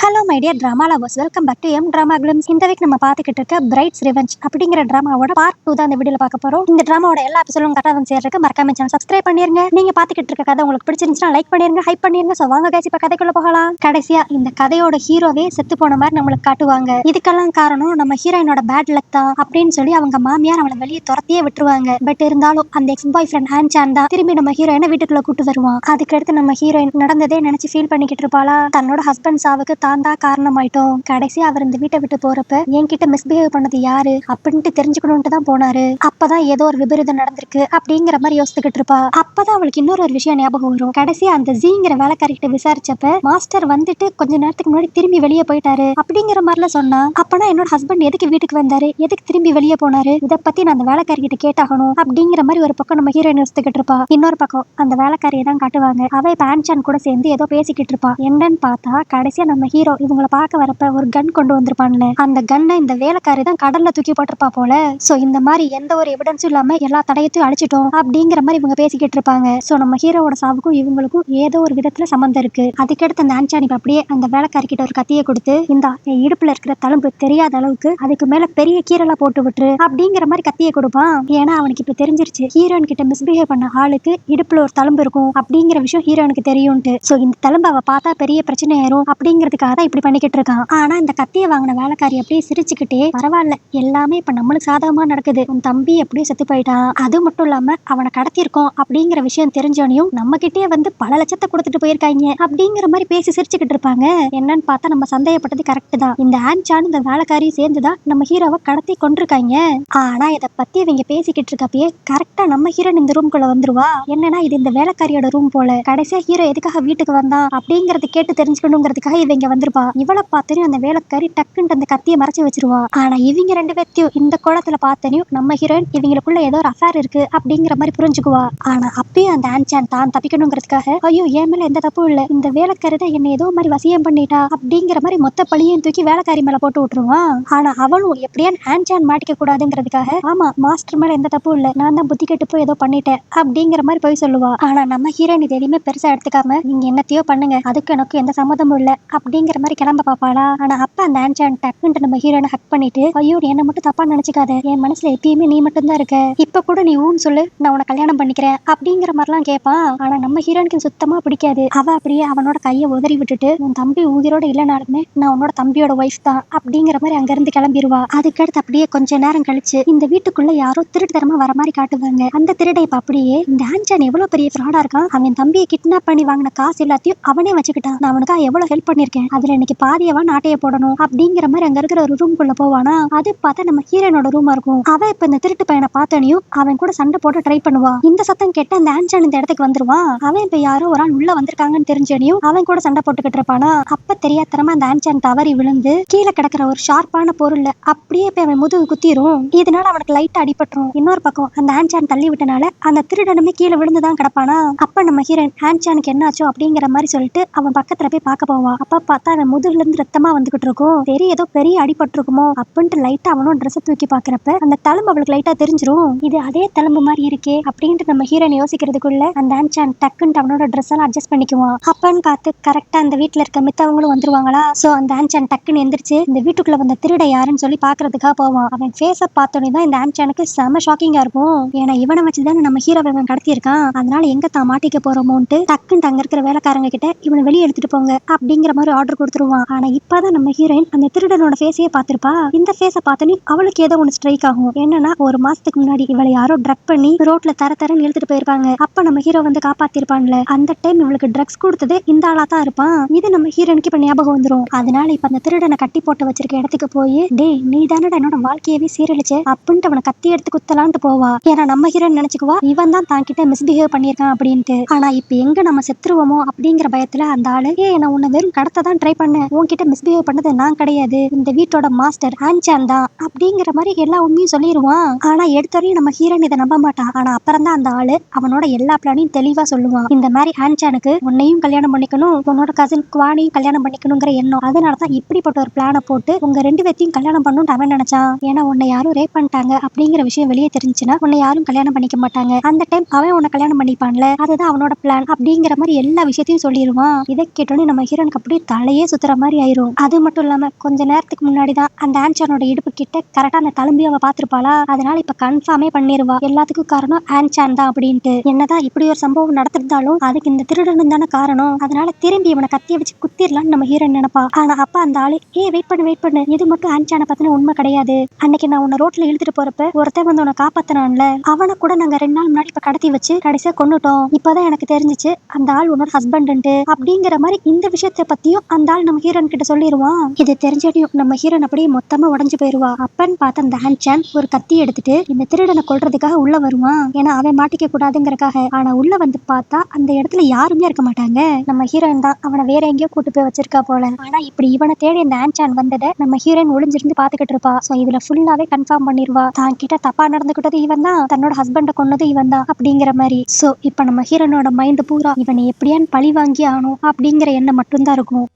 Hello my dear drama lovers, welcome back to எம் drama glimpse. இந்த week நம்ம பார்த்துக்கிட்டு இருக்க பிரைட்ஸ் ரிவெஞ்ச் அப்படிங்கிற ட்ராமாவோட பார்ட் 2 தான் இந்த வீடியோல பார்க்க போறோம். இந்த ட்ராமாவோட எல்லா எபிசோடும் கரெக்டா வந்து சேர்றதுக்கு மறக்காம சேனல் சப்ஸ்கிரைப் பண்ணிருங்க. நீங்க பார்த்துக்கிட்டு இருக்க கதை உங்களுக்கு பிடிச்சிருந்துச்சுன்னா லைக் பண்ணிருங்க, ஹைப் பண்ணிருங்க. சோ வாங்க गाइस, இப்ப கதைக்குள்ள போகலாம். கடைசியா இந்த கதையோட ஹீரோவே செத்து போன மாதிரி நம்மளுக்கு காட்டுவாங்க. இதுக்கெல்லாம் காரணம் நம்ம ஹீரோயினோட பேட் லக் தான் அப்படின்னு சொல்லி அவங்க மாமியார் அவளை வெளியே துரத்தியே விட்டுருவாங்க. பட் இருந்தாலும் அந்த எக்ஸ் பாய் ஃப்ரெண்ட் ஹான்சான் தான் திரும்பி நம்ம ஹீரோயினை வீட்டுக்குள்ள கூட்டு வருவான். அதுக்கடுத்து நம்ம ஹீரோயின் நடந்ததே நினைச்சு ஃபீல் பண்ணிக்கிட்டு இருப்பாளா. தன்னோட ஹஸ்பண்ட் சாவுக்கு தான் தான் காரணமாயிட்டோம். கடைசி அவர் இந்த வீட்டை விட்டு போறப்ப என்கிட்ட மிஸ்பிஹேவ் பண்ணது யாரு அப்படின்ட்டு தெரிஞ்சுக்கணும்னு தான் போனாரு. அப்பதான் ஏதோ ஒரு விபரீதம் நடந்திருக்கு அப்படிங்கிற மாதிரி யோசிச்சுக்கிட்டு இருப்பா. அப்பதான் அவளுக்கு இன்னொரு ஒரு விஷயம் ஞாபகம் வரும். கடைசியா அந்த ஜீங்கிற வேலைக்காரிகிட்ட விசாரிச்சப்ப மாஸ்டர் வந்துட்டு கொஞ்ச நேரத்துக்கு முன்னாடி திரும்பி வெளியே போயிட்டாரு அப்படிங்கிற மாதிரிலாம் சொன்னா. அப்பனா என்னோட ஹஸ்பண்ட் எதுக்கு வீட்டுக்கு வந்தாரு, எதுக்கு திரும்பி வெளியே போனாரு, இதை பத்தி நான் அந்த வேலைக்காரிகிட்ட கேட்டாகணும் அப்படிங்கிற மாதிரி ஒரு பக்கம் நம்ம ஹீரோயின் யோசிச்சுக்கிட்டு இருப்பா. இன்னொரு பக்கம் அந்த வேலைக்காரியை தான் காட்டுவாங்க. அவ இப்ப ஹான்சான் கூட சேர்ந்து ஏதோ பேசிக்கிட்டு இருப்பா. என்னன்னு பார்த்தா கடைசியா நம்ம ஹீரோ இவங்களை பார்க்க வரப்ப ஒரு கன் கொண்டு வந்திருப்பான்ல, அந்த கன்னை இந்த வேலைக்காரி தான் கடல்ல தூக்கி போட்டிருப்பா போல. சோ இந்த மாதிரி எந்த ஒரு எவிடன்ஸும் இல்லாம எல்லா தடயத்தையும் அழிச்சிட்டோம் அப்படிங்கிற மாதிரி இவங்க பேசிக்கிட்டு இருப்பாங்க. சோ நம்ம ஹீரோவோட சாவுக்கும் இவங்களுக்கும் ஏதோ ஒரு விதத்துல சம்பந்தம் இருக்கு. அதுக்கடுத்து அந்த ஆன்சானி அப்படியே அந்த வேலைக்காரி கிட்ட ஒரு கத்தியை கொடுத்து, இந்த இடுப்புல இருக்கிற தழும்பு தெரியாத அளவுக்கு அதுக்கு மேல பெரிய கீரலா போட்டு விட்டுரு அப்படிங்கிற மாதிரி கத்தியை கொடுப்பான். ஏன்னா அவனுக்கு இப்ப தெரிஞ்சிருச்சு ஹீரோயின் கிட்ட மிஸ்பிஹேவ் பண்ண ஆளுக்கு இடுப்புல ஒரு தழும்பு இருக்கும் அப்படிங்கிற விஷயம் ஹீரோனுக்கு தெரியும்ட்டு. சோ இந்த தழும்பு அவ பார்த்தா பெரிய பிரச்சனை ஆயிரும் அப்படிங்கிறதுக்காக தான் இப்படி பண்ணிக்கிட்டு இருக்கான். ஆனா இந்த கத்தியை வாங்கின வேலைக்காரி அப்படியே சிரிச்சுக்கிட்டே, பரவாயில்ல எல்லாமே இப்ப நம்மளுக்கு சாதகமா நடக்குது, உன் தம்பி அப்படியே செத்து போயிட்டான், அது மட்டும் இல்லாம அவனை கடத்திருக்கோம் அப்படிங்கிற விஷயம் தெரிஞ்சோனையும் நம்ம கிட்டே வந்து பல லட்சத்தை கொடுத்துட்டு போயிருக்காங்க அப்படிங்கிற மாதிரி பேசி சிரிச்சுக்கிட்டு இருப்பாங்க. என்னன்னு பார்த்தா நம்ம சந்தேகப்பட்டது கரெக்ட் தான். இந்த ஆன்சான் இந்த வேலைக்காரியும் சேர்ந்துதான் நம்ம ஹீரோவை கடத்தி கொண்டிருக்காங்க. ஆனா இதை பத்தி இவங்க பேசிக்கிட்டு இருக்கப்பயே கரெக்டா நம்ம ஹீரோன் இந்த ரூம்குள்ள வந்துருவா. என்னன்னா இது இந்த வேலைக்காரியோட ரூம் போல. கடைசியா ஹீரோ எதுக்காக வீட்டுக்கு வந்தா அப்படிங்கறது கேட்டு தெரிஞ்சுக்கணுங்கிறதுக்காக இவங்க வந்திருப்பா. இவளை பார்த்தனையும் அந்த வேலைக்காரி டக்குன்னு அந்த கத்தியை மறைச்சு வச்சிருவா. ஆனா இவங்க ரெண்டு பேர்த்தையும் இந்த கோலத்துல பார்த்தனையும் நம்ம ஹீரோயின் இவங்களுக்குள்ள ஏதோ ஒரு அஃபேர் இருக்கு அப்படிங்கிற மாதிரி புரிஞ்சுக்குவா. ஆனா அப்பயும் அந்த ஆன்சான் தான் தப்பிக்கணுங்கிறதுக்காக, ஐயோ என் மேல எந்த தப்பும் இல்ல, இந்த வேலைக்காரி தான் என்ன ஏதோ மாதிரி வசியம் பண்ணிட்டா அப்படிங்கிற மாதிரி மொத்த பழியும் தூக்கி வேலைக்காரி மேல போட்டு விட்டுருவான். ஆனா அவளும் எப்படியா ஆன்சான் மாட்டிக்க கூடாதுங்கிறதுக்காக, ஆமா மாஸ்டர் மேல எந்த தப்பும் இல்ல, நான் தான் புத்தி கெட்டு போய் ஏதோ பண்ணிட்டேன் அப்படிங்கிற மாதிரி போய் சொல்லுவா. ஆனா நம்ம ஹீரோயின் இது எதையுமே பெருசா எடுத்துக்காம, நீங்க என்னத்தையோ பண்ணுங்க, அதுக்கு எனக்கு எந்த சம்மதமும் இல்ல அப்படிங்கிற மாதிரி கிளம்ப பாப்பாளா. ஆனா அப்ப அந்த ஆன்சான் டக்குன்னு நம்ம ஹீரோனை ஹக் பண்ணிட்டு, ஐயோ என்ன மட்டும் தப்பா நினைச்சுக்காத, என் மனசுல எப்பயுமே நீ மட்டும் தான் இருக்க, இப்ப கூட நீ ஊன்னு சொல்லு, நான் உன்னை கல்யாணம் பண்ணிக்கிறேன் அப்படிங்கிற மாதிரிலாம் கேட்பான். ஆனா நம்ம ஹீரோனுக்கு சுத்தமா பிடிக்காது. அவ அப்படியே அவனோட கையை உதறி விட்டுட்டு, உன் தம்பி உயிரோட இல்லைனாலுமே நான் உன்னோட தம்பியோட ஒய்ஃப் தான் அப்படிங்கிற மாதிரி அங்க இருந்து கிளம்பிடுவா. அதுக்கடுத்து அப்படியே கொஞ்ச நேரம் கழிச்சு இந்த வீட்டுக்குள்ள யாரோ திருட்டுத்தரமா வர மாதிரி காட்டுவாங்க. அந்த திருடை இப்ப அப்படியே இந்த ஆன்சான் எவ்வளவு பெரிய ஃப்ராடா இருக்கான், அவன் தம்பியை கிட்னாப் பண்ணி வாங்கின காசு எல்லாத்தையும் அவனே வச்சுக்கிட்டான், நான் அவனுக்கு எவ்வளவு ஹெல்ப் பண்ணிருக்கேன், அதுல இன்னைக்கு பாதியவா நாட்டைய போடணும் அப்படிங்கிற மாதிரி அங்க இருக்கிற ஒரு ரூம் குள்ள போவானா. அது பார்த்தா நம்ம ஹீரோனோட ரூமா இருக்கும். அவ இப்ப இந்த திருட்டு பையனை பார்த்தனையும் அவன் கூட சண்டை போட்டு ட்ரை பண்ணுவா. இந்த சத்தம் கேட்ட அந்த ஆன்சான் இந்த இடத்துக்கு வந்துருவான். அவன் இப்ப யாரோ ஒரு ஆள் உள்ள வந்திருக்காங்கன்னு தெரிஞ்சனையும் அவன் கூட சண்டை போட்டுக்கிட்டு இருப்பானா. அப்ப தெரியாதனமா அந்த ஆன்சான் தவறி விழுந்து கீழே கிடக்கிற ஒரு ஷார்ப்பான பொருள்ல அப்படியே போய் அவன் முதுகு குத்திரும். இதனால அவனுக்கு லைட்டா அடிபட்டுரும். இன்னொரு பக்கம் அந்த ஆன்சான் தள்ளி விட்டனால அந்த திருடனுமே கீழே விழுந்துதான் கிடப்பானா. அப்ப நம்ம ஹீரோயின் ஆன்சானுக்கு என்னாச்சோ அப்படிங்கிற மாதிரி சொல்லிட்டு அவன் பக்கத்துல போய் பார்க்க போவா. அப்ப பார்த்தா அவன் முதுகுல இருந்து ரத்தமா வந்துகிட்டு இருக்கும். சரி ஏதோ பெரிய அடிபட்டு இருக்குமோ அப்படின்ட்டு லைட்டா அவனோட ட்ரெஸ் தூக்கி பாக்குறப்ப அந்த தழும்பு அவளுக்கு லைட்டா தெரிஞ்சிரும். இது அதே தழும்பு மாதிரி இருக்கே அப்படின்ட்டு நம்ம ஹீரோயின் யோசிக்கிறதுக்குள்ள அந்த ஆன்சான் டக்குன்னு அவனோட ட்ரெஸ் எல்லாம் அட்ஜஸ்ட் பண்ணிக்குவான். அப்பன்னு பார்த்து கரெக்டா அந்த வீட்டுல இருக்க மித்தவங்களும் வந்துருவாங்களா. சோ அந்த ஆன்சான் டக்குன்னு எந்திரிச்சு இந்த வீட்டுக்குள்ள வந்த திருட யாருன்னு சொல்லி பாக்குறதுக்காக போவான். அவன் ஃபேஸ பார்த்தோன்னே தான் இந்த ஆன்சானுக்கு செம ஷாக்கிங்கா இருக்கும். ஏன்னா இவனை வச்சுதானே நம்ம ஹீரோவை கடத்தி இருக்கான். அதனால எங்க தான் மாட்டிக்க போறோமோன்ட்டு டக்குன்னு அங்க இருக்கிற வேலைக்காரங்க கிட்ட இவனை வெளியே எடுத்துட்டு போங்க அப்படிங்கிற மாதிரி ஆர்டர் கொடுத்துருவான். ஆனா இப்பதான் நம்ம ஹீரோயின் அந்த திருடனோட ஃபேஸையே பார்த்திருப்பா. இந்த ஃபேஸை பார்த்தோன்னே அவளுக்கு ஏதோ ஒன்று ஸ்ட்ரைக் ஆகும். என்னன்னா ஒரு மாசத்துக்கு முன்னாடி இவளை யாரோ ட்ரக் பண்ணி ரோட்ல தரன்னு இழுத்துட்டு போயிருப்பாங்க. அப்ப நம்ம ஹீரோ வந்து காப்பாத்திருப்பான்ல, அந்த டைம் இவளுக்கு ட்ரக்ஸ் கொடுத்தது இந்த ஆளா தான் இருப்பான். இது நம்ம ஹீரோனுக்கு இப்ப ஞாபகம் வந்துரும். அதனால இப்ப அந்த திருடனை கட்டி போட்டு வச்சிருக்க இடத்துக்கு போய், டேய் நீ தானடா என்னோட வாழ்க்கையவே சீரழிச்சே அப்படின்ட்டு அவனை கத்தி எடுத்து குத்தலான்ட்டு போவா. ஏன்னா நம்ம ஹீரோன் நினைச்சுக்குவா இவன் தான் கிட்ட மிஸ்பிஹேவ் பண்ணியிருக்கான் அப்படின்ட்டு. ஆனா இப்ப எங்க நம்ம செத்துருவோமோ அப்படிங்கிற பயத்துல அந்த ஆளு, நான் உன்னை வெறும் கடத்த தான் ட்ரை பண்ணேன், உன்கிட்ட மிஸ்பிஹேவ் பண்ணது நான் கிடையாது, இந்த வீட்டோட மாஸ்டர் ஆன்சான் தான் அப்படிங்கிற மாதிரி எல்லா உண்மையும் சொல்லிடுவான். ஆனா எடுத்தோரையும் நம்ம ஹீரோன் இதை நம்ப மாட்டான். ஆனா அப்புறம் தான் அந்த ஆளு அவனோட எல்லா பிளானையும் தெளிவா சொல்லுவான். இந்த மாதிரி ஆன்சானுக்கு உன்னையும் கல்யாணம் பண்ணிக்கணும், உன்னோட கசின் குவானியும் கல்யாணம் பண்ணிக்கணுங்கிற எண்ணம், அதனாலதான் இப்படிப்பட்ட ஒரு பிளானை போட்டு உங்க ரெண்டு பேத்தையும் கல்யாணம் பண்ணணும்னு அவன் நினைச்சான். ஏன்னா உன்னை யாரும் ரேப் பண்ணிட்டாங்க அப்படிங்கிற விஷயம் வெளியே தெரிஞ்சுன்னா உன்னை யாரும் கல்யாணம் பண்ணிக்க மாட்டாங்க, அந்த டைம் அவன் உன்னை கல்யாணம் பண்ணிப்பான்ல, அதுதான் அவனோட பிளான் அப்படிங்கிற மாதிரி எல்லா விஷயத்தையும் சொல்லிடுவான். இதை கேட்டோன்னே நம்ம ஹீரோனுக்கு அப்படியே தலையே சுத்துற மாதிரி ஆயிரும். அது மட்டும் இல்லாம கொஞ்ச நேரத்துக்கு முன்னாடிதான் அந்த ஆன்சானோட இடுப்பு கிட்ட கரெக்டா அந்த தழும்பி அவ பாத்திருப்பாளா, அதனால இப்ப கன்ஃபார்மே பண்ணிருவா எல்லாத்துக்கும் காரணம் ஆன்சான் தான் அப்படின்ட்டு. என்னதான் இப்படி ஒரு சம்பவம் நடந்திருந்தாலும் அதுக்கு இந்த திருடனும் தானே காரணம். அதனால திரும்பி இவனை கத்திய வச்சு குத்திரலான்னு நம்ம ஹீரோயின் நினைப்பா. ஆனா அப்ப அந்த ஆளு வெயிட் பண்ணு, இது மட்டும் ஆன்சானை பத்தின உண்மை கிடையாது. அன்னைக்கு நான் உன்னை ரோட்ல இழுத்துட்டு போறப்ப ஒருத்தன் வந்து உன்னை காப்பாத்தினான்ல, அவனை கூட நாங்க 2 நாள் முன்னாடி இப்ப கடத்தி வச்சு கடைசியா கொன்னுட்டோம். இப்பதான் எனக்கு தெரிஞ்சிச்சு அந்த ஆள் உன்னோட ஹஸ்பண்ட் அப்படிங்கிற மாதிரி இந்த விஷயத்தை பத்தியும் அந்த ஆள் நம்ம ஹீரோயின் கிட்ட சொல்லிடுவான். இது தெரிஞ்சதையும் நம்ம ஹீரோயின் அப்படியே மொத்தமா உடஞ்சு போயிருவா. அப்பன்னு பார்த்த அந்த ஆன்சான் ஒரு கத்தி எடுத்துட்டு இந்த திருடனை கொல்றதுக்காக உள்ள வருவான். ஏன்னா அவன் மாட்டிக்க கூடாதுங்கிறக்காக. ஆனா உள்ள வந்து பார்த்தா அந்த இடத்துல யாருமே இருக்க மாட்டாங்க. நம்ம ஹீரோயின் தான் அவனை வேற எங்கேயோ கூட்டு போய் வச்சிருக்கா போல. ஆனா இப்படி இவனை தேடி அந்த ஆன்சான் வந்ததை நம்ம ஹீரோயின் ஒளிஞ்சிருந்து பாத்துக்கிட்டு இருப்பா. சோ இதுல ஃபுல்லாவே கன்ஃபார்ம் பண்ணிருவா தான் கிட்ட தப்பா நடந்துகிட்டது இவன் தான், தன்னோட ஹஸ்பண்ட கொன்னது இவன் தான் அப்படிங்கிற மாதிரி. சோ இப்ப நம்ம ஹீரோனோட மைண்ட் பூரா இவனை எப்படியான்னு பழி வாங்கி ஆகணும் அப்படிங்கிற எண்ணம் மட்டும்தான் இருக்கும்.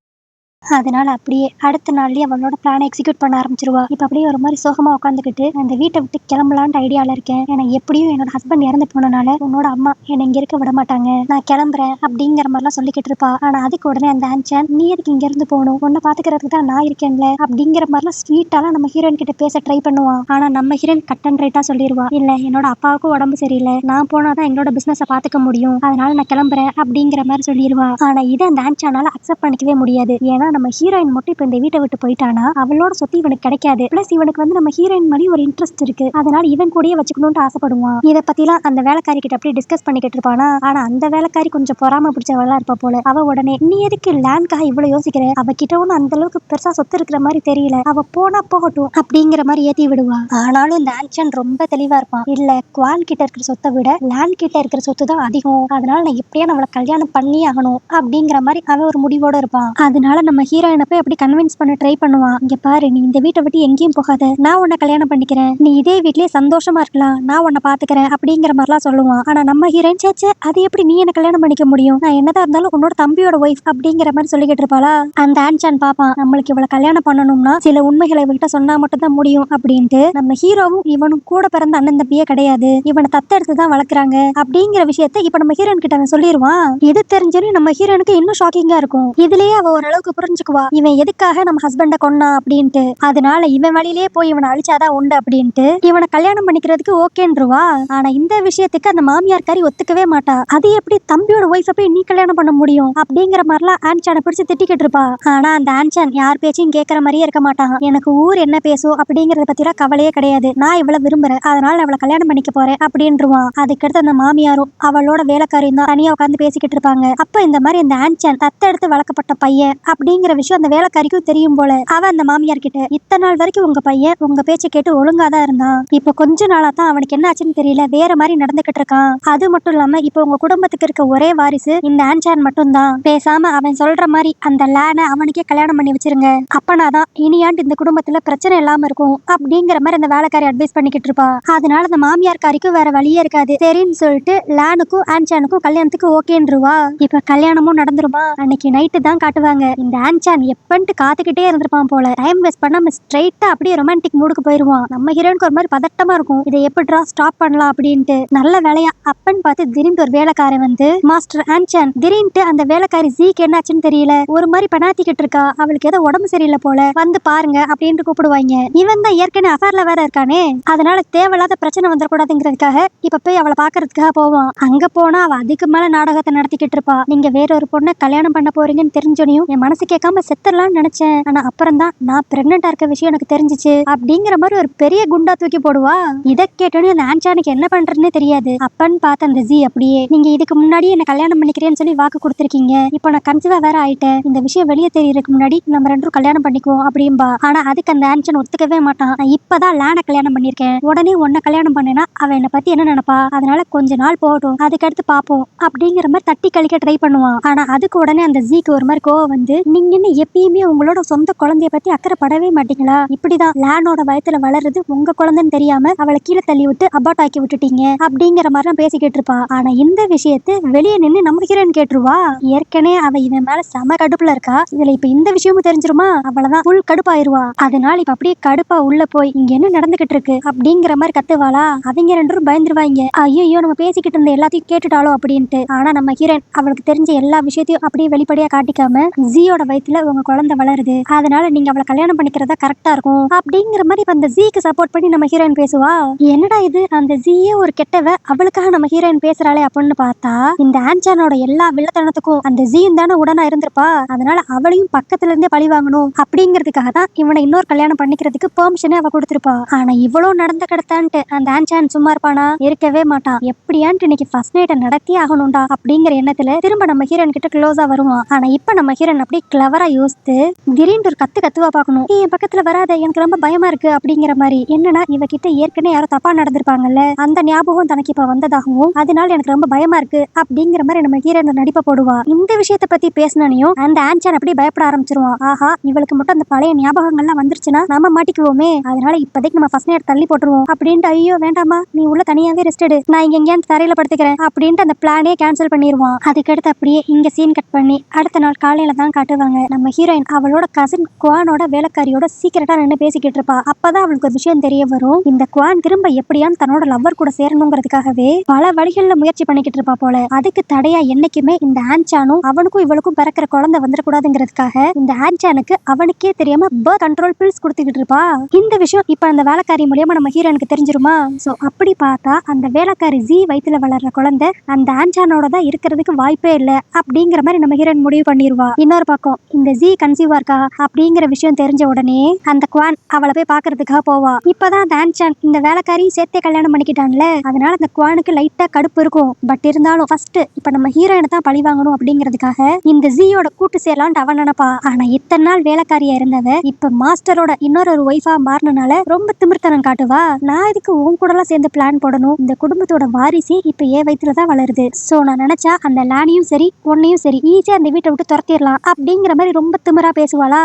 அதனால அப்படியே அடுத்த நாள்லயே அவளோட பிளானை எக்ஸிக்யூட் பண்ண ஆரம்பிச்சிருவா. இப்ப அப்படியே ஒரு மாதிரி சோகமா உட்காந்துக்கிட்டு அந்த வீட்டை விட்டு கிளம்பலான்ட்டு ஐடியால இருக்கேன். ஏன்னா எப்படியும் என்னோட ஹஸ்பண்ட் இறந்து போனனால உன்னோட அம்மா என்னை இங்க இருக்க விட மாட்டாங்க, நான் கிளம்புறேன் அப்படிங்கிற மாதிரிலாம் சொல்லிக்கிட்டு இருப்பா. ஆனா அதுக்கு உடனே அந்த ஆன்சான் நீ எதுக்கு இங்க இருந்து போகணும், உன்னை பாத்துக்கிறதுக்கு தான் நான் இருக்கேன்ல அப்படிங்கிற மாதிரிலாம் ஸ்வீட்டாலாம் நம்ம ஹீரோயின் கிட்ட பேச ட்ரை பண்ணுவான். ஆனா நம்ம ஹீரோயின் கட் அண்ட் ரைட்டா சொல்லிடுவா, இல்ல என்னோட அப்பாவுக்கும் உடம்பு சரியில்லை, நான் போனாதான் எங்களோட பிசினஸை பாத்துக்க முடியும், அதனால நான் கிளம்புறேன் அப்படிங்கிற மாதிரி சொல்லிடுவா. ஆனா இதை அந்த ஆன்சானால அக்செப்ட் பண்ணிக்கவே முடியாது. ஏன்னா நம்ம ஹீரோயின் மட்டும் இப்ப இந்த வீட்டை விட்டு போயிட்டானா அவளோட சொத்து இவனுக்கு கிடைக்காது. பிளஸ் இவனுக்கு வந்து நம்ம ஹீரோயின் மாதிரி ஒரு இன்ட்ரெஸ்ட் இருக்கு, அதனால இவன் கூடயே வச்சுக்கணும்னு ஆசைப்படுவான். இதை பத்திலாம் அந்த வேலைக்காரி கிட்ட அப்படியே டிஸ்கஸ் பண்ணிக்கிட்டு இருப்பானா. ஆனா அந்த வேலைக்காரி கொஞ்சம் பொறாம பிடிச்சவளா இருப்பா போல. அவ உடனே நீ எதுக்கு லேண்ட்காக இவ்வளவு யோசிக்கிற, அவ கிட்ட ஒன்னும் அந்த அளவுக்கு பெருசா சொத்து இருக்கிற மாதிரி தெரியல, அவ போனா போகட்டும் அப்படிங்கிற மாதிரி ஏத்தி விடுவா. ஆனாலும் இந்த ஆன்சன் ரொம்ப தெளிவா இருப்பான். இல்ல குவால் கிட்ட இருக்கிற சொத்தை விட லேண்ட் கிட்ட இருக்கிற சொத்து தான் அதிகம், அதனால நான் எப்படியா நம்மளை கல்யாணம் பண்ணி ஆகணும் அப்படிங்கிற மாதிரி அவன் ஒரு முடிவோட இருப்பான். அதனால நம்ம ஹீரோயினை போய் அப்படி கன்வின்ஸ் பண்ண ட்ரை பண்ணுவான். இங்க பாரு, நீ இந்த வீட்டை விட்டு எங்கேயும் போகாத, நான் உன்னை கல்யாணம் பண்ணிக்கிறேன், நீ இதே வீட்லயே சந்தோஷமா இருக்கலாம், நான் உன்னை பாத்துக்கிறேன் அப்படிங்கிற மாதிரிலாம் சொல்லுவான். ஆனா நம்ம ஹீரோயின் சேச்சே அது எப்படி நீ என்ன கல்யாணம் பண்ணிக்க முடியும், நான் என்னதான் இருந்தாலும் உன்னோட தம்பியோட ஒய்ஃப் அப்படிங்கிற மாதிரி சொல்லிக்கிட்டு இருப்பாளா. அந்த ஆன்சான் பாப்பான் நம்மளுக்கு இவளை கல்யாணம் பண்ணணும்னா சில உண்மைகளை இவள்கிட்ட சொன்னா மட்டும் தான் முடியும் அப்படின்ட்டு. நம்ம ஹீரோவும் இவனும் கூட பிறந்த அண்ணன் தம்பியே கிடையாது, இவனை தத்தெடுத்து தான் வளர்க்குறாங்க அப்படிங்கிற விஷயத்த இப்ப நம்ம ஹீரோயின் கிட்ட அவன் சொல்லிடுவான். இது தெரிஞ்சாலும் நம்ம ஹீரோனுக்கு இன்னும் ஷாக்கிங்கா இருக்கும். இதுலயே அவ ஓரளவுக்கு புரிஞ்சுக்குவா இவன் எதுக்காக நம்ம ஹஸ்பண்ட கொன்னா அப்படின்ட்டு. அதனால இவன் வழியிலேயே போய் இவனை அழிச்சாதான் உண்டு அப்படின்ட்டு இவனை கல்யாணம் பண்ணிக்கிறதுக்கு ஓகேன்றுவா. ஆனா இந்த விஷயத்துக்கு அந்த மாமியார்காரி ஒத்துக்கவே மாட்டா. அது எப்படி தம்பியோட ஒய்ஃபை போய் நீ கல்யாணம் பண்ண முடியும் அப்படிங்கிற மாதிரிலாம் ஆன்சானை பிடிச்சு திட்டிக்கிட்டு இருப்பா. ஆனா அந்த ஆன்சான் யார் பேச்சையும் கேட்கற மாதிரியே இருக்க மாட்டான். எனக்கு ஊர் என்ன பேசும் அப்படிங்கறத பத்திலாம் கவலையே கிடையாது, நான் இவளை விரும்புறேன், அதனால அவளை கல்யாணம் பண்ணிக்க போறேன் அப்படின்றுவான். அதுக்கடுத்து அந்த மாமியாரும் அவளோட வேலைக்காரியும் தான் தனியா உட்காந்து பேசிக்கிட்டு இருப்பாங்க. அப்ப இந்த மாதிரி இந்த ஆன்சான் தத்தெடுத்து வளர்க்கப்பட்ட பையன் அப்படிங்கிற விஷயம் அந்த வேலைக்காரிக்கும் தெரியும் போல. அவ அந்த மாமியார் கிட்ட இத்தனை நாள் வரைக்கும் உங்க பையன் உங்க பேச்சை கேட்டு ஒழுங்காதான் இருந்தான், இப்ப கொஞ்ச நாளா தான் அவனுக்கு என்ன ஆச்சுன்னு தெரியல வேற மாதிரி நடந்துகிட்டு இருக்கான். அது மட்டும் இல்லாம இப்ப உங்க குடும்பத்துக்கு இருக்க ஒரே வாரிசு இந்த ஆன்சான் மட்டும் தான், பேசாம அவன் சொல்ற மாதிரி அந்த லேனை அவனுக்கே கல்யாணம் பண்ணி வச்சிருங்க, அப்பனாதான் இனியாண்டு இந்த குடும்பத்துல பிரச்சனை இல்லாம இருக்கும் அப்படிங்கிற மாதிரி அந்த வேலைக்காரி அட்வைஸ் பண்ணிக்கிட்டு இருப்பா. அதனால அந்த மாமியார்காரிக்கும் வேற வழியே இருக்காது, சரின்னு சொல்லிட்டு லேனுக்கும் ஆன்சானுக்கும் கல்யாணத்துக்கு ஓகேன்றுவா. இப்ப கல்யாணமும் நடந்துருமா. அன்னைக்கு நைட்டு தான் காட்டுவாங்க இந்த ஆன்சான் எப்பன்ட்டு காத்துக்கிட்டே இருந்திருப்பான் போல. டைம் வேஸ்ட் பண்ணாம ஸ்ட்ரைட்டா அப்படியே ரொமான்டிக் மூடுக்கு போயிருவான். நம்ம ஹீரோனுக்கு ஒரு மாதிரி பதட்டமா இருக்கும், இதை எப்படிடா ஸ்டாப் பண்ணலாம் அப்படின்ட்டு. நல்ல வேலையா அப்பன்னு பார்த்து திடீர்னு ஒரு வேலைக்காரன் வந்து மாஸ்டர் ஆன்சான் திடீர்னு அந்த வேலைக்காரி ஜீக்கு என்னாச்சுன்னு தெரியல ஒரு மாதிரி பணாத்திக்கிட்டு இருக்கா, அவளுக்கு ஏதோ உடம்பு சரியில்லை போல, வந்து பாருங்க அப்படின்ட்டு கூப்பிடுவாங்க. இவன் தான் ஏற்கனவே அஃபேர்ல வேற இருக்கானே, அதனால தேவையில்லாத பிரச்சனை வந்துடக்கூடாதுங்கிறதுக்காக இப்ப போய் அவளை பாக்குறதுக்காக போவான். அங்க போனா அவ அதுக்கு மேல நாடகத்தை நடத்திக்கிட்டு இருப்பா. நீங்க வேற ஒரு பொண்ணை கல்யாணம் பண்ண போறீங்கன்னு தெரிஞ்சோனையும் என் மனசு கேட்காம செத்துடலாம்னு நினைச்சேன், ஆனா அப்புறம் தான் நான் பிரெக்னெண்டா இருக்க விஷயம் எனக்கு தெரிஞ்சிச்சு அப்படிங்கிற மாதிரி ஒரு பெரிய குண்டா தூக்கி போடுவா. இதை கேட்டோன்னு அந்த ஆன்சானுக்கு என்ன பண்றதுன்னே தெரியாது. அப்பன்னு பார்த்த அந்த ஜி அப்படியே நீங்க இதுக்கு முன்னாடி என்ன கல்யாணம் பண்ணிக்கிறேன்னு சொல்லி வாக்கு கொடுத்திருக்கீங்க, இப்போ நான் கன்சீவா வேற ஆயிட்டேன், இந்த விஷயம் வெளியே தெரியறதுக்கு முன்னாடி நம்ம ரெண்டும் கல்யாணம் பண்ணிக்குவோம் அப்படின்பா. ஆனா அதுக்கு அந்த ஆன்சன் ஒத்துக்கவே மாட்டான். நான் இப்பதான் லேனை கல்யாணம் பண்ணிருக்கேன், உடனே உன்னை கல்யாணம் பண்ணேன்னா அவ என்னை பத்தி என்ன நினைப்பா, அதனால கொஞ்ச நாள் போகட்டும் அதுக்கடுத்து பாப்போம் அப்படிங்கிற மாதிரி தட்டி கழிக்க ட்ரை பண்ணுவான். ஆனா அதுக்கு உடனே அந்த ஜிக்கு ஒரு மாதிரி கோவம் வந்து நீங்க என்ன எப்பயுமே உங்களோட சொந்த குழந்தைய பத்தி அக்கறைப்படவே மாட்டீங்களா, இப்படிதான் லேனோட வயத்துல வளருது உங்க குழந்தைன்னு தெரியாம அவளை கீழே தள்ளி விட்டு அபார்ட் ஆக்கி விட்டுட்டீங்க அப்படிங்கிற மாதிரி பேசிக்கிட்டு இருப்பா. ஆனா இந்த விஷயத்தை வெளியே நின்று நம்ம ஹீரோயின் கேட்டுருவா. ஏற்கனவே அவ இவன் மேல செம கடுப்புல இருக்கா, இதுல இப்ப இந்த விஷயமும் தெரிஞ்சிருமா, அவளதான் ஃபுல் கடுப்பாயிருவா. அதனால இப்ப அப்படியே கடுப்பா உள்ள போய் இங்க என்ன நடந்துகிட்டு இருக்கு அப்படிங்கிற மாதிரி கத்துவாளா. அவங்க ரெண்டும் பயந்துருவாங்க, ஐயோ நம்ம பேசிக்கிட்டு இருந்த எல்லாத்தையும் கேட்டுட்டாலோ அப்படின்ட்டு. ஆனா நம்ம ஹீரோயின் அவளுக்கு தெரிஞ்ச எல்லா விஷயத்தையும் அப்படியே வெளிப்படையா காட்டிக்காம ஜியோட வயித்துல உங்க குழந்தை வளருது, அதனால நீங்க அவளை கல்யாணம் பண்ணிக்கிறதா கரெக்டா இருக்கும் அப்படிங்கிற மாதிரி அந்த ஜீக்கு சப்போர்ட் பண்ணி நம்ம ஹீரோயின் பேசுவா. என்னடா இது, அந்த ஜீயே ஒரு கெட்டவ, அவளுக்காக நம்ம ஹீரோயின் பேசுறாளே அப்படின்னு பார்த்தா இந்த ஆன்சானோட எல்லா வில்லத்தனத்துக்கும் அந்த ஜீயும் தானே உடனா இருந்திருப்பா. அதனால அவளையும் பக்கத்துல இருந்தே பழி வாங்கணும் அப்படிங்கிறதுக்காக தான் இவனை இன்னொரு கல்யாணம் பண்ணிக்கிறதுக்கு பெர்மிஷனே அவ கொடுத்திருப்பா. ஆனா இவ்வளவு நடந்த கிடத்தான்ட்டு அந்த ஆன்சான் சும்மா இருப்பானா? இருக்கவே மாட்டான். எப்படியான்ட்டு இன்னைக்கு ஃபர்ஸ்ட் நைட்டை நடத்தி ஆகணும்டா அப்படிங்கிற எண்ணத்துல திரும்ப நம்ம ஹீரோயின் கிட்ட க்ளோஸா வருவான். ஆனா இப்ப நம்ம ஹீரோயின் அப்படியே கிளவரா யோசித்து திடீர்னு ஒரு கத்துவா பார்க்கணும். என் பக்கத்துல வராத, எனக்கு ரொம்ப பயமா இருக்கு அப்படிங்கிற மாதிரி. என்னன்னா இவகிட்ட ஏற்கனவே யாரோ தப்பா நடந்திருப்பாங்கல்ல, அந்த ஞாபகம் தனக்கு இப்ப வந்ததாகவும் அதனால எனக்கு ரொம்ப பயமா இருக்கு அப்படிங்கிற மாதிரி நம்ம ஹீரோயின் நடிப்பை போடுவா. இந்த விஷயத்த பத்தி பேசினானையும் அந்த ஆன்சான் அப்படியே பயப்பட ஆரம்பிச்சிருவான். ஆஹா, இவளுக்கு மட்டும் அந்த பழைய ஞாபகங்கள்லாம் வந்துருச்சுன்னா நம்ம மாட்டிக்குவோமே, அதனால இப்போதைக்கு நம்ம ஃபர்ஸ்ட் நைட் தள்ளி போட்டுருவோம் அப்படின்ட்டு, ஐயோ வேண்டாமா, நீ உள்ள தனியாவே ரெஸ்ட் எடு, நான் இங்க எங்கேயாவது தரையில படுத்துக்கிறேன் அப்படின்ட்டு அந்த பிளானே கேன்சல் பண்ணிடுவான். அதுக்கடுத்து அப்படியே இங்க சீன் கட் பண்ணி அடுத்த நாள் காலையில தான் காட்டுவாங்க. நம்ம ஹீரோயின் அவளோட கசின் குவானோட வேலைக்காரியோட சீக்கிரட்டா நின்று பேசிக்கிட்டு இருப்பா. அப்பதான் அவளுக்கு ஒரு விஷயம் தெரிய வரும். இந்த குவான் திரும்ப எப்படியான்னு தன்னோட லவ்வர் கூட சேரணுங்கிறதுக்காகவே பல வழிகள்ல முயற்சி பண்ணிக்கிட்டு இருப்பா போல. அதுக்கு தடையா என்னைக்குமே இந்த ஆன்சானும் அவனுக்கும் இவளுக்கும் பிறக்கிற குழந்தை வந்துடக்கூடாதுங்கிறதுக்காக இந்த ஆன்சானுக்கு அவனுக்கே தெரியாம பர்த் கண்ட்ரோல் பில்ஸ் கொடுத்துக்கிட்டு இருப்பா. இந்த விஷயம் இப்ப அந்த வேலைக்காரி மூலியமா நம்ம ஹீரோனுக்கு தெரிஞ்சிருமா? சோ அப்படி பார்த்தா அந்த வேலைக்காரி ஜி வயித்துல வளர்ற குழந்தை அந்த ஆன்சானோட தான் இருக்கிறதுக்கு வாய்ப்பே இல்ல அப்படிங்கிற மாதிரி நம்ம ஹீரோயின் முடிவு பண்ணிடுவா. இன்னொரு பக்கம் இந்த ஜி கன்சீவா இருக்கா அப்படிங்கிற விஷயம் தெரிஞ்ச உடனே அந்த குவான் அவளை போய் பாக்குறதுக்காக போவா. இப்பதான் அந்த ஆன்சான் இந்த வேலைக்காரியும் சேர்த்தே கல்யாணம் பண்ணிக்கிட்டான்ல, அதனால அந்த குவானுக்கு லைட்டா கடுப்பு இருக்கும். பட் இருந்தாலும் ஃபர்ஸ்ட் இப்ப நம்ம ஹீரோயினை தான் பழி வாங்கணும் அப்படிங்கிறதுக்காக இந்த ஜியோட கூட்டு சேரலான்ட்டு அவன் நினைப்பா. ஆனா இத்தனை நாள் வேலைக்காரியா இருந்தவ இப்ப மாஸ்டரோட இன்னொரு ஒய்ஃபா மாறினால ரொம்ப திமிர்த்தனம் காட்டுவா. நான் இதுக்கு உன் கூட எல்லாம் சேர்ந்து பிளான் போடணும், இந்த குடும்பத்தோட வாரிசு இப்ப ஏன் வயிற்றுலதான் வளருது, சோ நான் நினைச்சா அந்த லானியும் சரி பொண்ணையும் சரி ஈஸியா அந்த வீட்டை விட்டு துரத்திடலாம் அப்படிங்கிற மாதிரி ரொம்ப திமிரா பேசுவாளா.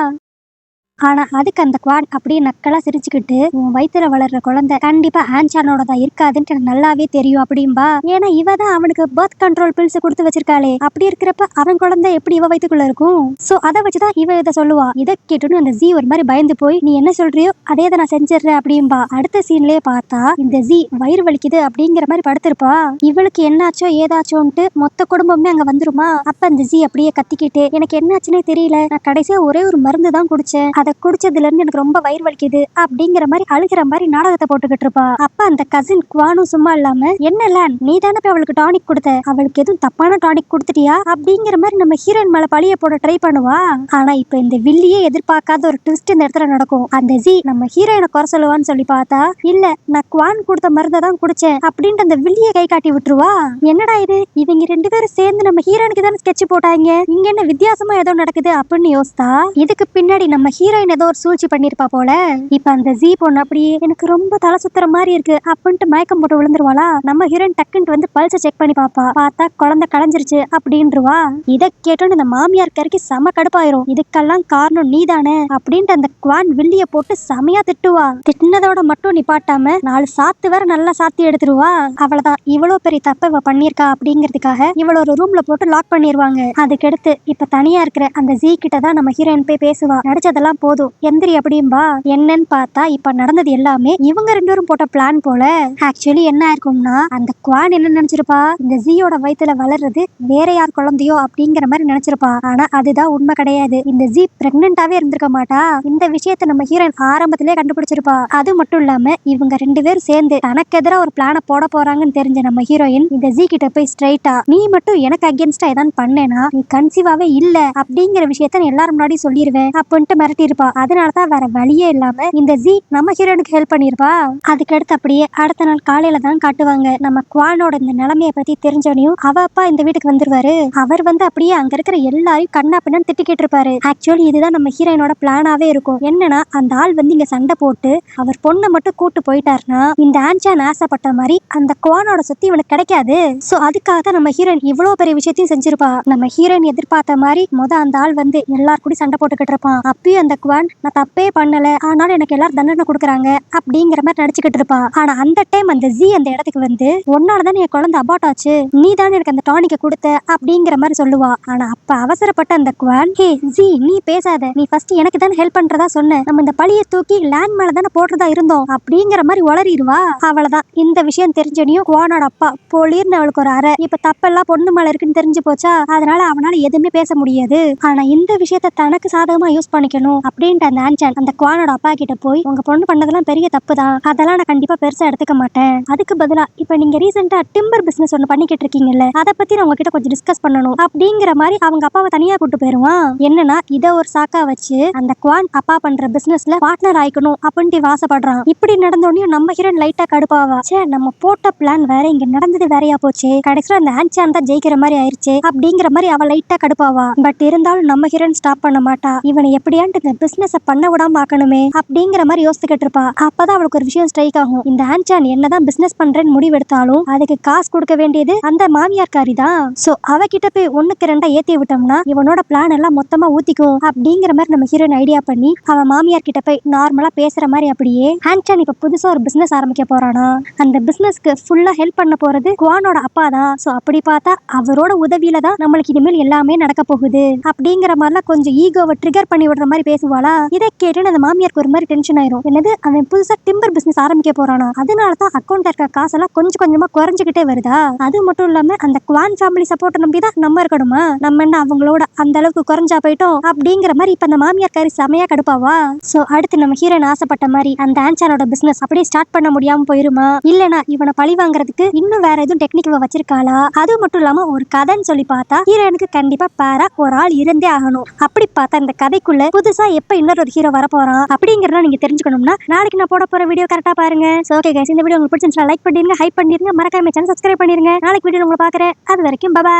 ஆனா அதுக்கு அந்த குவான் அப்படியே நக்கலா சிரிச்சுக்கிட்டு, உன் வயித்துல வளர்ற குழந்தை கண்டிப்பா ஆன்சானோட தான் இருக்காதுன்னு எனக்கு நல்லாவே தெரியும் அப்படின்பா. ஏன்னா இவ தான் அவனுக்கு பர்த் கண்ட்ரோல் பில்ஸ் கொடுத்து வச்சிருக்காளே, அப்படி இருக்கிறப்ப அவன் குழந்தை எப்படி இவ வயித்துக்குள்ள இருக்கும்? சோ அதை வச்சுதான் இவ இதை சொல்லுவா. இதை கேட்டுன்னு அந்த ஜி ஒரு மாதிரி பயந்து போய், நீ என்ன சொல்றியோ அதே தான் நான் செஞ்சிடறேன் அப்படின்பா. அடுத்த சீன்லயே பார்த்தா இந்த ஜி வயிறு வலிக்குது அப்படிங்கிற மாதிரி படுத்திருப்பா. இவளுக்கு என்னாச்சோ ஏதாச்சோன்ட்டு மொத்த குடும்பமே அங்க வந்துருமா. அப்ப அந்த ஜி அப்படியே கத்திக்கிட்டு, எனக்கு என்னாச்சுன்னே தெரியல, நான் கடைசியா ஒரே ஒரு மருந்து தான் குடிச்சேன், அதை குடிச்சதுல இருந்து எனக்கு ரொம்ப வயிறு வலிக்குது அப்படிங்கிற மாதிரி அழுகிற மாதிரி நாடகத்தை போட்டுக்கிட்டு இருப்பா. அப்ப அந்த கசின் குவானும் சும்மா இல்லாம, என்ன நீ தானே போய் அவளுக்கு டானிக் கொடுத்த, அவளுக்கு எதுவும் தப்பான டானிக் கொடுத்துட்டியா அப்படிங்கிற மாதிரி நம்ம ஹீரோயின் மேல பழிய போட ட்ரை பண்ணுவா. ஆனா இப்ப இந்த வில்லியே எதிர்பார்க்காத ஒரு ட்விஸ்ட் இந்த இடத்துல நடக்கும். அந்த ஜி நம்ம ஹீரோயினை குறை சொல்லுவான்னு சொல்லி பார்த்தா, இல்ல நான் குவான் கொடுத்த மருந்தை தான் குடிச்சேன் அப்படின்ட்டு அந்த வில்லியை கை காட்டி விட்டுருவா. என்னடா இது, இவங்க ரெண்டு பேரும் சேர்ந்து நம்ம ஹீரோயினுக்கு தானே ஸ்கெட்ச் போட்டாங்க, இங்க என்ன வித்தியாசமா ஏதோ நடக்குது அப்படின்னு யோசித்தா இதுக்கு பின்னாடி நம்ம ஹீரோயின் ஏதோ ஒரு சூழ்ச்சி பண்ணிருப்பா போல. இப்ப அந்த ஜி பொண்ணு அப்படியே எனக்கு ரொம்ப தலை சுத்துற மாதிரி இருக்கு அப்படின்ட்டு மயக்கம் போட்டு விழுந்துருவாளா. நம்ம ஹீரோயின் டக்குன்ட்டு வந்து பல்ஸை செக் பண்ணி பாப்பா. பார்த்தா குழந்தை களைஞ்சிருச்சு அப்படின்றவா. இதை கேட்டோன்னு இந்த மாமியார் கறிக்கு செம கடுப்பாயிரும். இதுக்கெல்லாம் காரணம் நீதானே அப்படின்ட்டு அந்த குவான் வில்லிய போட்டு செமையா திட்டுவா. திட்டினதோட மட்டும் நிப்பாட்டாம 4 சாத்து வேற நல்லா சாத்தி எடுத்துருவா. அவ்வளவுதான், இவ்வளவு பெரிய தப்ப இவ பண்ணிருக்கா அப்படிங்கிறதுக்காக இவள ஒரு ரூம்ல போட்டு லாக் பண்ணிருவாங்க. அதுக்கடுத்து இப்ப தனியா இருக்கிற அந்த ஜி கிட்ட தான் நம்ம ஹீரோயின் போய் பேசுவா. நடிச்சதெல்லாம் போதும் எந்திரி அப்படின்பா. என்னன்னு பார்த்தா இப்ப நடந்தது எல்லாமே இவங்க ரெண்டு பேரும் போட்ட பிளான் போல. ஆக்சுவலி என்ன இருக்கும்னா அந்த குவான் என்ன நினைச்சிருப்பா, இந்த ஜியோட வயித்துல வளர்றது வேற யார் குழந்தையோ அப்படிங்கிற மாதிரி நினைச்சிருப்பா. ஆனா அதுதான் உண்மை கிடையாது. இந்த ஜி பிரெக்னென்ட்டாவே இருந்திருக்க மாட்டா. இந்த விஷயத்த நம்ம ஹீரோயின் ஆரம்பத்திலே கண்டுபிடிச்சிருப்பா. அது மட்டும் இல்லாம இவங்க ரெண்டு பேரும் சேர்ந்து தனக்கு எதிராக ஒரு பிளான போட போறாங்கன்னு தெரிஞ்ச நம்ம ஹீரோயின் இந்த ஜி கிட்ட போய் ஸ்ட்ரைட்டா, நீ மட்டும் எனக்கு அகேன்ஸ்டா ஏதாவது பண்ணேனா நீ கன்சீவாவே இல்ல அப்படிங்கிற விஷயத்த நான் எல்லாரும் முன்னாடி சொல்லிடுவேன் அப்படின்ட்டு மிரட்டி இருப்பா. அதனாலதான் வேற வழியே இல்லாம இந்த ஜி நம்ம ஹீரோனுக்கு ஹெல்ப் பண்ணிருப்பா. அதுக்கடுத்து அப்படியே அடுத்த நாள் காலையில தான் காட்டுவாங்க. நம்ம குவானோட இந்த நிலைமைய பத்தி தெரிஞ்சவனையும் அவ அப்பா இந்த வீட்டுக்கு வந்துருவாரு. அவர் வந்து அப்படியே அங்க இருக்கிற எல்லாரையும் கண்ணா பின்னான்னு திட்டிக்கிட்டு இருப்பாரு. ஆக்சுவலி இதுதான் நம்ம ஹீரோயினோட பிளானாவே இருக்கும். என்னன்னா அந்த ஆள் வந்து இங்க சண்டை போட்டு அவர் பொண்ணை மட்டும் கூட்டு போயிட்டாருன்னா இந்த ஆன்சான் ஆசைப்பட்ட மாதிரி அந்த குவானோட சொத்து இவனுக்கு கிடைக்காது. சோ அதுக்காக தான் நம்ம ஹீரோயின் இவ்வளவு பெரிய விஷயத்தையும் செஞ்சிருப்பா. நம்ம ஹீரோயின் எதிர்பார்த்த மாதிரி அந்த ஆள் வந்து எல்லாரும் கூட சண்டை போட்டுக்கிட்டு இருப்பான். அப்பயும் அந்த குவான் நான் தப்பே பண்ணல, ஆனாலும் எனக்கு எல்லாரும் தண்டனை கொடுக்குறாங்க அப்படிங்கிற மாதிரி நடிச்சுக்கிட்டு இருப்பா. ஆனா அந்த டைம் அந்த ஜி அந்த இடத்துக்கு வந்து உன்னாலதான் என் குழந்தை அபார்ட் ஆச்சு, நீ தான் எனக்கு அந்த டானிக்க கொடுத்த அப்படிங்கிற மாதிரி சொல்லுவா. ஆனா அப்ப அவசரப்பட்ட அந்த குவான், ஹே ஜி நீ பேசாத, நீ ஃபர்ஸ்ட் எனக்கு தானே ஹெல்ப் பண்றதா சொன்ன, நம்ம இந்த பழிய தூக்கி லேண்ட் மேல தானே போடுறதா இருந்தோம் அப்படிங்கிற மாதிரி உளறிடுவா. அவளதான் இந்த விஷயம் தெரிஞ்சனையும் குவானோட அப்பா பொலிர்னு அவளுக்கு ஒரு அறை. இப்ப தப்பெல்லாம் பொண்ணு மேல இருக்குன்னு தெரிஞ்சு போச்சா, அதனால அவனால எதுவுமே பேச முடியாது. ஆனா இந்த விஷயத்த தனக்கு சாதகமா யூஸ் பண்ணிக்கணும் அப்படின்ட்டு அந்த ஆன்சான் அந்த குவானோட அப்பா கிட்ட போய், உங்க பொண்ணு பண்ணதெல்லாம் பெரிய தப்பு தான், அதெல்லாம் நான் கண்டிப்பா பெருசா எடுத்துக்க மாட்டேன், அதுக்கு பதிலா இப்ப நீங்க ரீசெண்டா டிம்பர் பிசினஸ் ஒண்ணு பண்ணிக்கிட்டு இருக்கீங்கல்ல, அதை பத்தி நான் உங்ககிட்ட கொஞ்சம் டிஸ்கஸ் பண்ணணும் அப்படிங்கிற மாதிரி அவங்க அப்பாவை தனியா கூட்டு போயிருவான். என்னன்னா இத ஒரு சாக்கா வச்சு அந்த குவான் அப்பா பண்ற பிசினஸ்ல பார்ட்னர் ஆயிக்கணும் அப்படின்ட்டு வாசப்படுறான். இப்படி நடந்தோடனே நம்ம ஹீரோயின் லைட்டா கடுப்பாவா, சே நம்ம போட்ட பிளான் வேற, இங்க நடந்தது வேறையா போச்சு, கடைசியில அந்த ஆன்சான் தான் ஜெயிக்கிற மாதிரி ஆயிருச்சு அப்படிங்கிற மாதிரி அவ லைட்டா கடுப்பாவா. பட் இருந்தாலும் நம்ம ஹீரோயின் ஸ்டாப் பண்ண மாட்டா, இவனை எப்படியான்ட்டு இந்த பிசினஸ் பண்ண விடாம ஆக்கணுமே அப்படிங்கிற மாதிரி யோசிச்சுக்கிட்டு இருப்பா. அப்பதான் அவளுக்கு ஒரு விஷயம் ஸ்ட்ரைக் ஆகும். இந்த ஆன்சான் என்னதான் பிசினஸ் பண்றேன்னு முடிவெடுத்தாலும் அதுக்கு காசு கொடுக்க வேண்டியது அந்த மாமியார்காரி தான். சோ அவகிட்ட போய் ஒண்ணுக்கு ரெண்டா ஏத்தி விட்டோம்னா இவனோட பிளான் எல்லாம் மொத்தமா ஊத்திக்கும் அப்படிங்கிற மாதிரி நம்ம ஹீரோயின் ஐடியா பண்ணி அவன் மாமியார் கிட்ட போய் நார்மலா பேசுற மாதிரி அப்படியே ஆன்சான் இப்ப புதுசா ஒரு பிசினஸ் ஆரம்பிக்க போறானா. அந்த பிசினஸ்க்கு ஃபுல்லா ஹெல்ப் பண்ண போறது குவானோட அப்பா தான். சோ அப்படி பார்த்தா அவரோட உதவியில தான் நம்மளுக்கு இனிமேல் எல்லாமே நடக்க போகுது அப்படிங்கிற மாதிரிலாம் கொஞ்சம் ஈகோவை ட்ரிகர் பண்ணி விடுற மாதிரி பேசுவாளா. இதை கேட்டு அந்த மாமியாருக்கு ஒரு மாதிரி டென்ஷன் ஆயிரும். என்னது அவன் புதுசா டிம்பர் பிசினஸ் ஆரம்பிக்க போறானா, அதனாலதான் அக்கௌண்ட்ல இருக்க காசெல்லாம் கொஞ்சம் கொஞ்சமா குறைஞ்சுக்கிட்டே வருதா. அது மட்டும் இல்லாம அந்த குவான் ஃபேமிலி சப்போர்ட் நம்பி தான் நம்ம இருக்கணுமா, நம்ம என்ன அவங்களோட அந்த அளவுக்கு குறைஞ்சா போயிட்டோம் அப்படிங்கிற மாதிரி இப்ப அந்த மாமியார்காரி செமையா கடுப்பாவா. சோ அடுத்து நம்ம ஹீரோயின் ஆசைப்பட்ட மாதிரி அந்த ஆன்சானோட பிசினஸ் அப்படியே ஸ்டார்ட் பண்ண முடியாம போயிருமா, இல்லனா இவனை பழி வாங்குறதுக்கு இன்னும் வேற எதுவும் டெக்னிக் வச்சிருக்காளா. அது மட்டும் இல்லாம ஒரு கதைன்னு சொல்லி பார்த்தா ஹீரோயினுக்கு கண்டிப்பா பேரா ஒரு ஆள் இருந்தே ஆகணும். அப்படி பார்த்தா இந்த கதைக்குள்ள புதுசா எப்ப இன்னொரு ஹீரோ வர போறான் அப்படிங்கறத நீங்க தெரிஞ்சுக்கணும்னா நாளைக்கு நான் போட போற வீடியோ கரெக்டா பாருங்க. சோ ஓகே கைஸ், இந்த வீடியோ உங்களுக்கு பிடிச்சிருந்தா லைக் பண்ணிருங்க, ஹைப் பண்ணிருங்க, மறக்காம சேனல் சப்ஸ்கிரைப் பண்ணிருங்க. நாளைக்கு வீடியோ உங்களை பாக்குறேன். அது வரைக்கும் பை.